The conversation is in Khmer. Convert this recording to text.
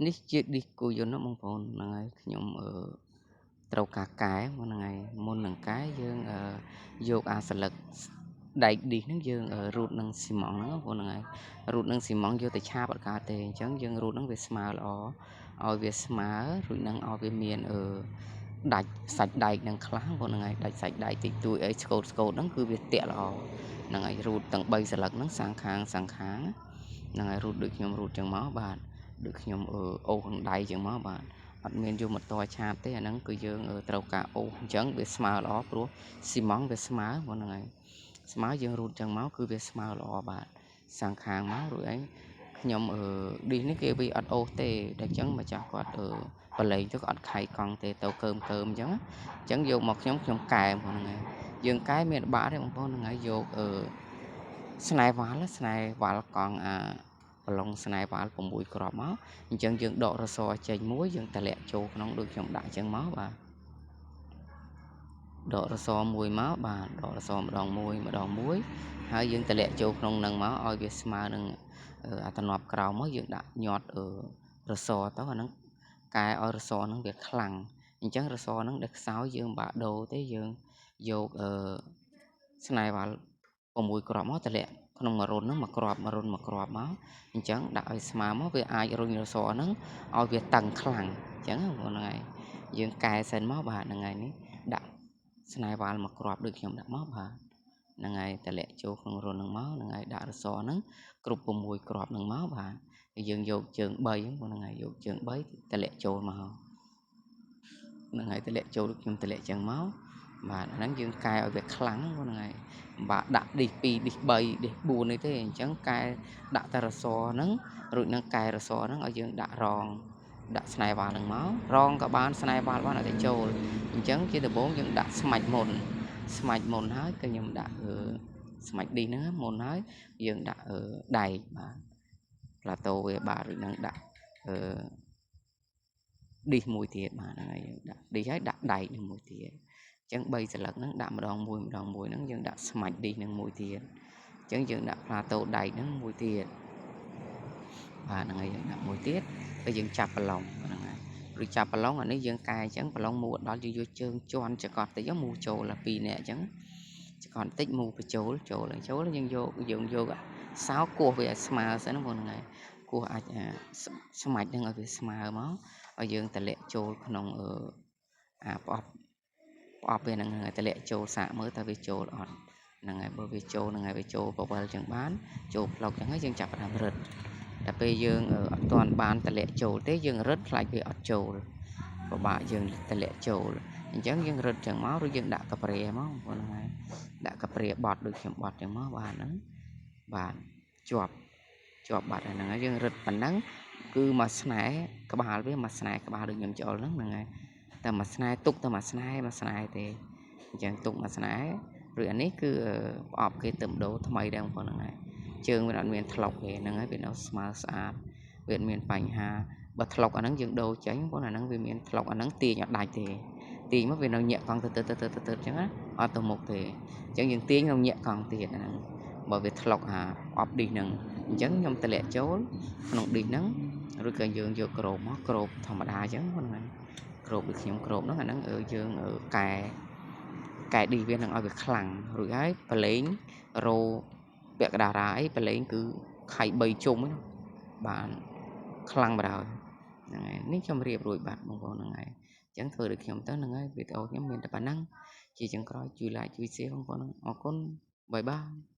នេះជាឌីសគូយន្តណាបងប្អូនហ្នឹងហើយខ្ញុំត្រូវការកែហ្នឹងហើយមុននឹងកែយើងយកអាសន្លឹកដែកឌីសហ្នឹងយើងរូតនឹងស៊ីម៉ង់ហ្នឹងបងហ្នឹងហើយរូតនឹងស៊ីម៉ង់យកទៅឆាបអត់កើតទេអញ្ចឹងយើងរូតហ្នឹងវាស្មើល្អឲ្យវាស្មើរួចហ្នឹងឲ្យវាមានដាច់សាច់ដែកនឹងខ្លះបងហ្នឹងហើយដាច់សាច់ដែកតិចតួចអីស្កូតហ្នឹងគឺវាតាក់ល្អហ្នឹងហើយរូតទាំង3សន្លឹកហ្នឹងសាងខាងហ្នឹងហើយរូតដូចខ្ញុំរូតចឹងមកបាទដូចខ្ញុំអូសក្នុងដៃចឹងមកបាទអត់មានយកមកតឆាបទេអាហ្នឹងគឺយើងត្រូវការអូសអញ្ចឹងវាស្មើល្អព្រោះស៊ីម៉ង់វាស្មើបងហ្នឹងហើយស្មើយើងរូតចឹងមកគឺវាស្មើល្អបាទសាងខាងមករួចឯងខ្ញុំឌីសនេះគេវាអត់អូសទេតែអញ្ចឹងម្ចាស់គាត់បលែងទៅក៏អត់ខៃកង់ទេទៅកើមអញ្ចឹងយកមកខ្ញុំកែបងហ្នឹងហើយយើងកែមានបាក់ទេបងប្អូនហ្នឹងហើយយកស្នែវ៉ាល់កង់ប្រឡងស្នែវ៉ាល់6គ្រាប់មកអញ្ចឹងយើងដករសចេញមួយយើងតម្លាក់ចូលក្នុងដូចខ្ញុំដាក់អញ្ចឹងមកបាទដករសមួយមកបាទដករសម្ដងមួយហើយយើងតម្លាក់ចូលក្នុងនឹងមកឲ្យវាស្មើនឹងអាតំណប់ក្រោមមកយើងដាក់ញាត់រសទៅអាហ្នឹងកែឲ្យរសហ្នឹងវាខ្លាំងអញ្ចឹងរសហ្នឹងដែលខ្សោយយើងបាក់ដូរទេយើងយកស្នែវ៉ាល់6គ្រាប់មកតម្លាក់ក្នុងមួយរុនហ្នឹងមួយគ្រាប់មកអញ្ចឹងដាក់ឲ្យស្មើមកវាអាចរុញរសហ្នឹងឲ្យវាតឹងខ្លាំងអញ្ចឹងហ្នឹងហើយយើងកែសិនមកបាទហ្នឹងហើយនេះដាក់ស្នែវ៉ាល់មួយគ្រាប់ដូចខ្ញុំដាក់មកបាទហ្នឹងហើយតម្លាក់ចូលក្នុងរុនហ្នឹងមកហ្នឹងហើយដាក់រសហ្នឹងគ្រប់6គ្រាប់ហ្នឹងមកបាទយើងយកជើង3ហ្នឹងហើយយកជើង3តម្លាក់ចូលមកហ្នឹងហើយតម្លាក់ចូលដូចខ្ញុំតម្លាក់ចឹងមកបាទអាហ្នឹងយើងកែឲ្យវាខ្លាំងហ្នឹងហើយបាទដាក់ឌីស2ឌីស3ឌីស4នេះទេអញ្ចឹងកែដាក់តែរសហ្នឹងរួចនឹងកែរសហ្នឹងឲ្យយើងដាក់រងដាក់ស្នែវ៉ាល់ហ្នឹងមករងក៏បានស្នែវ៉ាល់បានឲ្យតែចូលអញ្ចឹងជាដំបូងយើងដាក់ស្មាច់មុនហើយក៏ខ្ញុំដាក់ស្មាច់ឌីសហ្នឹងមុនហើយយើងដាក់ដែកបាទផ្លាតូវាបាទរួចនឹងដាក់ឌីសមួយទៀតបាទហ្នឹងហើយយើងដាក់ឌីសហើយដាក់ដែកនឹងមួយទៀតអញ្ចឹង3សន្លឹកហ្នឹងដាក់ម្ដងមួយហ្នឹងយើងដាក់ស្មាច់ឌីសនឹងមួយទៀតអញ្ចឹងយើងដាក់ផ្លាតូដែកហ្នឹងមួយទៀតបាទហ្នឹងហើយយើងដាក់មួយទៀតហើយយើងចាប់ប្រឡងហ្នឹងហើយឬចាប់ប្រឡងអានេះយើងកែអញ្ចឹងប្រឡងមូអត់ដល់យើងយកជើងជន់ចកត់តិចមូចូល2នាក់អញ្ចឹងចកត់តិចមូបញ្ចូលយើងយកសោគោះវាឲ្យស្មើសិនហ្នឹងហើយគោះអាចស្មាច់ហ្នឹងឲ្យវាស្មើមកឲ្យយើងតម្លាក់ចូលក្នុងប្រអប់វាហ្នឹងហើយតម្លាក់ចូលសាកមើលតើវាចូលអត់ហ្នឹងហើយបើវាចូលហ្នឹងហើយវាចូលបវលចឹងបានចូលផ្លុកចឹងហើយយើងចាប់ផ្ដើមរឹតតែពេលយើងអត់ទាន់បានតម្លាក់ចូលទេយើងរឹតខ្លាចវាអត់ចូលពិបាកយើងតម្លាក់ចូលអញ្ចឹងយើងរឹតចឹងមកឬយើងដាក់កាប្រេមកហ្នឹងហើយដាក់កាប្រេបត់ដូចខ្ញុំបត់ចឹងមកបាទហ្នឹងបាទជាប់បាត់ហ្នឹងហើយយើងរឹតប៉ុណ្ណឹងគឺមួយស្នែក្បាលវាមួយស្នែក្បាលដូចខ្ញុំចូលហ្នឹងហើយតែមួយស្នែទុកតែមួយស្នែទេអញ្ចឹងទុកមួយស្នែឬអានេះគឺប្រអប់គេទៅដូរថ្មីដែរបងប្អូនហ្នឹងហើយជើងវាអត់មានថ្លុកទេហ្នឹងហើយវានៅស្មើស្អាតវាអត់មានបញ្ហាបើថ្លុកអាហ្នឹងយើងដូរចេញបងប្អូនអាហ្នឹងវាមានថ្លុកអាហ្នឹងទាញអត់ដាច់ទេទាញមកវានៅញាក់កង់ទៅអញ្ចឹងណាអត់ទៅមុខទេអញ្ចឹងយើងទាញនៅញាក់កង់ទៀតហ្នឹងបើវាថ្លុកអាប្រអប់ឌីសហ្នឹងអញ្ចឹងខ្ញុំតម្លាក់ចូលក្នុងឌីសហ្នឹងឬក៏យើងយកក្របមកក្របធម្មតាអញ្ចឹងហ្នឹងហើយក្របដូចខ្ញុំក្របហ្នឹងអាហ្នឹងយើងកែឌីសវានឹងឲ្យវាខ្លាំងរួចហើយប្រឡែងរោពាក់កណ្ដារ៉ាអីប្រឡែងគឺខៃ3ជុំហ្នឹងបានខ្លាំងបណ្ដោយហ្នឹងហើយនេះខ្ញុំរៀបរួចបាត់បងប្អូនហ្នឹងហើយអញ្ចឹងធ្វើដូចខ្ញុំទៅហ្នឹងហើយវីដេអូខ្ញុំមានតែប៉ុណ្ណឹងជាចុងក្រោយជួយ like ជួយ share បងប្អូនអរគុណបាយបាយ